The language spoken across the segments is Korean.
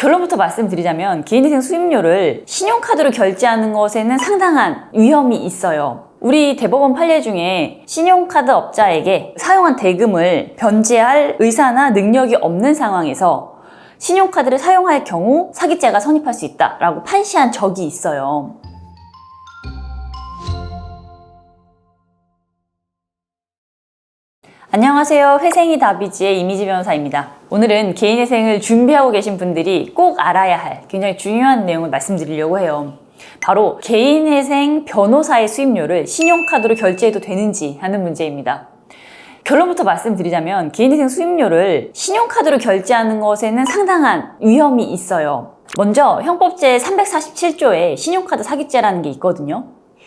결론부터 말씀드리자면 개인회생 수임료를 신용카드로 결제하는 것에는 상당한 위험이 있어요. 우리 대법원 판례 중에 신용카드 업자에게 사용한 대금을 변제할 의사나 능력이 없는 상황에서 신용카드를 사용할 경우 사기죄가 성립할 수 있다라고 판시한 적이 있어요. 안녕하세요. 회생이 답이지의 이미지 변호사입니다. 오늘은 개인회생을 준비하고 계신 분들이 꼭 알아야 할 굉장히 중요한 내용을 말씀드리려고 해요. 바로 개인회생 변호사의 수임료를 신용카드로 결제해도 되는지 하는 문제입니다. 결론부터 말씀드리자면 개인회생 수임료를 신용카드로 결제하는 것에는 상당한 위험이 있어요. 먼저 형법제 347조에 신용카드 사기죄라는 게 있거든요.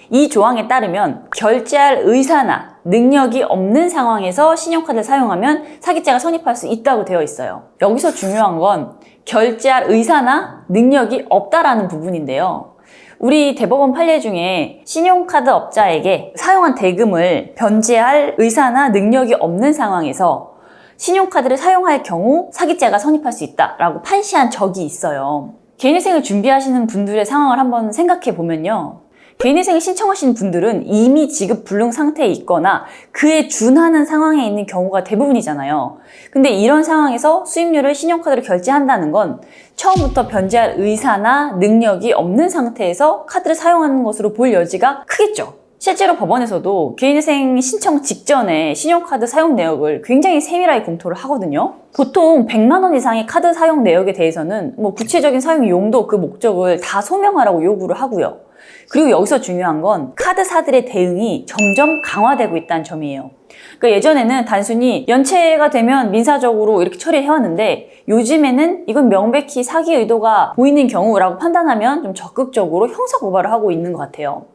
이 조항에 따르면 결제할 의사나 능력이 없는 상황에서 신용카드를 사용하면 사기죄가 성립할 수 있다고 되어 있어요. 여기서 중요한 건 결제할 의사나 능력이 없다라는 부분인데요. 우리 대법원 판례 중에 신용카드 업자에게 사용한 대금을 변제할 의사나 능력이 없는 상황에서 신용카드를 사용할 경우 사기죄가 성립할 수 있다라고 판시한 적이 있어요. 개인회생을 준비하시는 분들의 상황을 한번 생각해 보면요. 개인회생을 신청하시는 분들은 이미 지급 불능 상태에 있거나 그에 준하는 상황에 있는 경우가 대부분이잖아요. 근데 이런 상황에서 수임료를 신용카드로 결제한다는 건 처음부터 변제할 의사나 능력이 없는 상태에서 카드를 사용하는 것으로 볼 여지가 크겠죠. 실제로 법원에서도 개인회생 신청 직전에 신용카드 사용 내역을 굉장히 세밀하게 검토를 하거든요. 보통 100만 원 이상의 카드 사용 내역에 대해서는 구체적인 사용 용도, 그 목적을 다 소명하라고 요구를 하고요. 그리고 여기서 중요한 건 카드사들의 대응이 점점 강화되고 있다는 점이에요. 그러니까 예전에는 단순히 연체가 되면 민사적으로 이렇게 처리를 해왔는데 요즘에는 이건 명백히 사기 의도가 보이는 경우라고 판단하면 좀 적극적으로 형사고발을 하고 있는 것 같아요.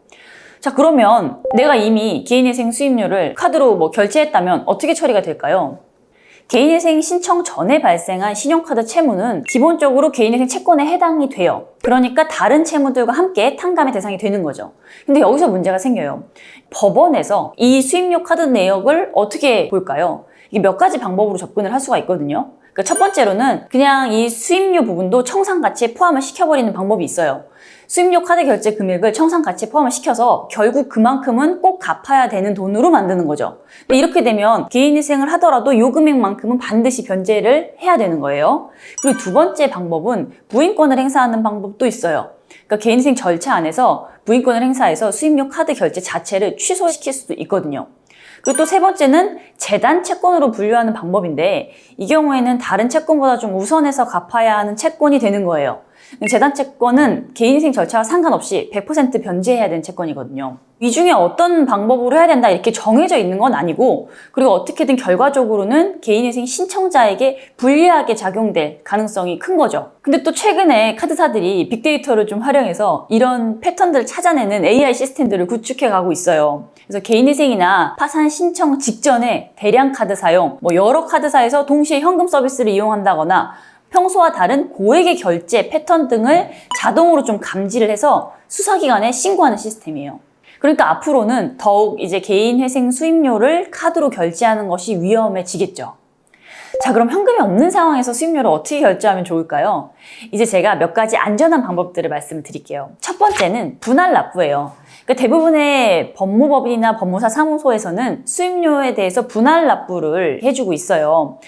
자, 그러면 내가 이미 개인회생 수임료를 카드로 결제했다면 어떻게 처리가 될까요? 개인회생 신청 전에 발생한 신용카드 채무는 기본적으로 개인회생 채권에 해당이 돼요. 그러니까 다른 채무들과 함께 탕감의 대상이 되는 거죠. 근데 여기서 문제가 생겨요. 법원에서 이 수임료 카드 내역을 어떻게 볼까요? 이게 몇 가지 방법으로 접근을 할 수가 있거든요. 그러니까 첫 번째로는 그냥 이 수임료 부분도 청산가치에 포함을 시켜버리는 방법이 있어요. 수임료 카드 결제 금액을 청산가치에 포함을 시켜서 결국 그만큼은 꼭 갚아야 되는 돈으로 만드는 거죠. 근데 이렇게 되면 개인회생을 하더라도 요 금액만큼은 반드시 변제를 해야 되는 거예요. 그리고 두 번째 방법은 부인권을 행사하는 방법도 있어요. 그러니까 개인회생 절차 안에서 부인권을 행사해서 수임료 카드 결제 자체를 취소시킬 수도 있거든요. 그리고 또 세 번째는 재단 채권으로 분류하는 방법인데 이 경우에는 다른 채권보다 좀 우선해서 갚아야 하는 채권이 되는 거예요. 재단 채권은 개인회생 절차와 상관없이 100% 변제해야 되는 채권이거든요. 이 중에 어떤 방법으로 해야 된다 이렇게 정해져 있는 건 아니고 그리고 어떻게든 결과적으로는 개인회생 신청자에게 불리하게 작용될 가능성이 큰 거죠. 근데 또 최근에 카드사들이 빅데이터를 좀 활용해서 이런 패턴들을 찾아내는 AI 시스템들을 구축해 가고 있어요. 그래서 개인회생이나 파산 신청 직전에 대량 카드 사용, 여러 카드사에서 동시에 현금 서비스를 이용한다거나 평소와 다른 고액의 결제 패턴 등을 자동으로 좀 감지를 해서 수사기관에 신고하는 시스템이에요. 그러니까 앞으로는 더욱 이제 개인회생 수임료를 카드로 결제하는 것이 위험해지겠죠. 자, 그럼 현금이 없는 상황에서 수임료를 어떻게 결제하면 좋을까요? 이제 제가 몇 가지 안전한 방법들을 말씀을 드릴게요. 첫 번째는 분할 납부예요. 그러니까 대부분의 법무법인이나 법무사 사무소에서는 수임료에 대해서 분할 납부를 해주고 있어요.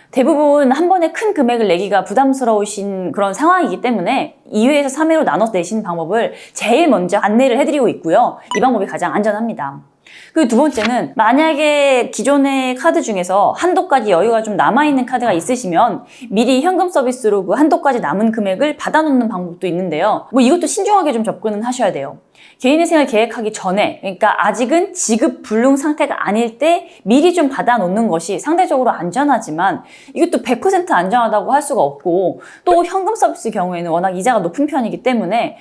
대부분 한 번에 큰 금액을 내기가 부담스러우신 그런 상황이기 때문에 2회에서 3회로 나눠서 내시는 방법을 제일 먼저 안내를 해드리고 있고요. 이 방법이 가장 안전합니다. 그리고 두 번째는 만약에 기존의 카드 중에서 한도까지 여유가 좀 남아있는 카드가 있으시면 미리 현금 서비스로 그 한도까지 남은 금액을 받아놓는 방법도 있는데요. 이것도 신중하게 좀 접근은 하셔야 돼요. 개인회생을 계획하기 전에, 그러니까 아직은 지급 불능 상태가 아닐 때 미리 좀 받아놓는 것이 상대적으로 안전하지만 이것도 100% 안전하다고 할 수가 없고 또 현금 서비스 경우에는 워낙 이자가 높은 편이기 때문에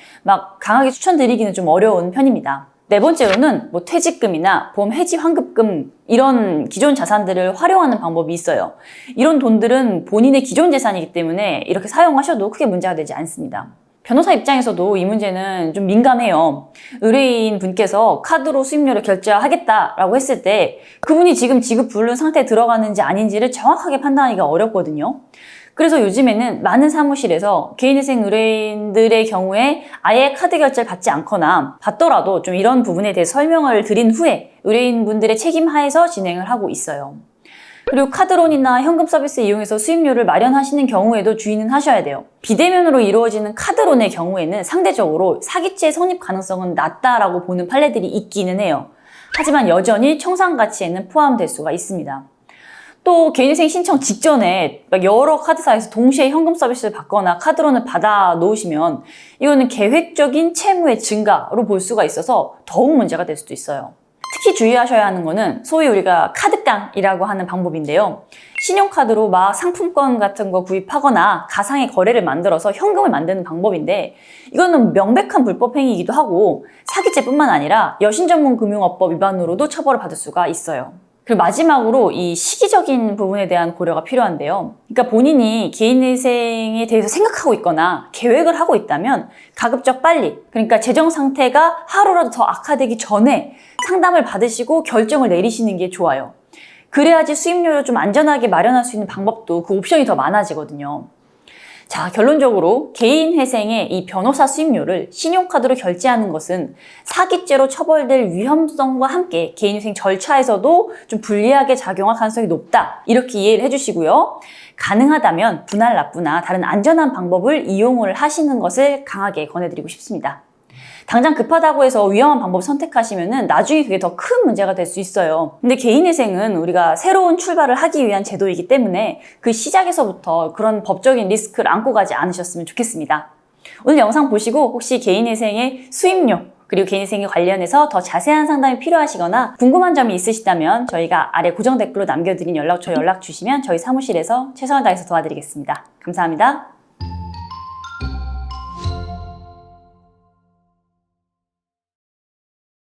강하게 추천드리기는 좀 어려운 편입니다. 네 번째로는 퇴직금이나 보험 해지 환급금 이런 기존 자산들을 활용하는 방법이 있어요. 이런 돈들은 본인의 기존 재산이기 때문에 이렇게 사용하셔도 크게 문제가 되지 않습니다. 변호사 입장에서도 이 문제는 좀 민감해요. 의뢰인 분께서 카드로 수임료를 결제하겠다라고 했을 때 그분이 지금 지급 불능 상태에 들어가는지 아닌지를 정확하게 판단하기가 어렵거든요. 그래서 요즘에는 많은 사무실에서 개인회생 의뢰인들의 경우에 아예 카드 결제를 받지 않거나 받더라도 좀 이런 부분에 대해 설명을 드린 후에 의뢰인분들의 책임 하에서 진행을 하고 있어요. 그리고 카드론이나 현금 서비스 이용해서 수입료를 마련하시는 경우에도 주의는 하셔야 돼요. 비대면으로 이루어지는 카드론의 경우에는 상대적으로 사기죄 성립 가능성은 낮다라고 보는 판례들이 있기는 해요. 하지만 여전히 청산 가치에는 포함될 수가 있습니다. 또 개인회생 신청 직전에 여러 카드사에서 동시에 현금 서비스를 받거나 카드론을 받아 놓으시면 이거는 계획적인 채무의 증가로 볼 수가 있어서 더욱 문제가 될 수도 있어요. 특히 주의하셔야 하는 거는 소위 우리가 카드깡이라고 하는 방법인데요. 신용카드로 막 상품권 같은 거 구입하거나 가상의 거래를 만들어서 현금을 만드는 방법인데 이거는 명백한 불법 행위이기도 하고 사기죄뿐만 아니라 여신전문금융업법 위반으로도 처벌을 받을 수가 있어요. 그리고 마지막으로 이 시기적인 부분에 대한 고려가 필요한데요. 그러니까 본인이 개인회생에 대해서 생각하고 있거나 계획을 하고 있다면 가급적 빨리, 그러니까 재정 상태가 하루라도 더 악화되기 전에 상담을 받으시고 결정을 내리시는 게 좋아요. 그래야지 수입료를 좀 안전하게 마련할 수 있는 방법도 그 옵션이 더 많아지거든요. 자, 결론적으로 개인회생의 이 변호사 수임료를 신용카드로 결제하는 것은 사기죄로 처벌될 위험성과 함께 개인회생 절차에서도 좀 불리하게 작용할 가능성이 높다. 이렇게 이해를 해주시고요. 가능하다면 분할 납부나 다른 안전한 방법을 이용을 하시는 것을 강하게 권해드리고 싶습니다. 당장 급하다고 해서 위험한 방법 선택하시면은 나중에 그게 더 큰 문제가 될 수 있어요. 근데 개인회생은 우리가 새로운 출발을 하기 위한 제도이기 때문에 그 시작에서부터 그런 법적인 리스크를 안고 가지 않으셨으면 좋겠습니다. 오늘 영상 보시고 혹시 개인회생의 수입료 그리고 개인회생에 관련해서 더 자세한 상담이 필요하시거나 궁금한 점이 있으시다면 저희가 아래 고정 댓글로 남겨드린 연락처 연락 주시면 저희 사무실에서 최선을 다해서 도와드리겠습니다. 감사합니다.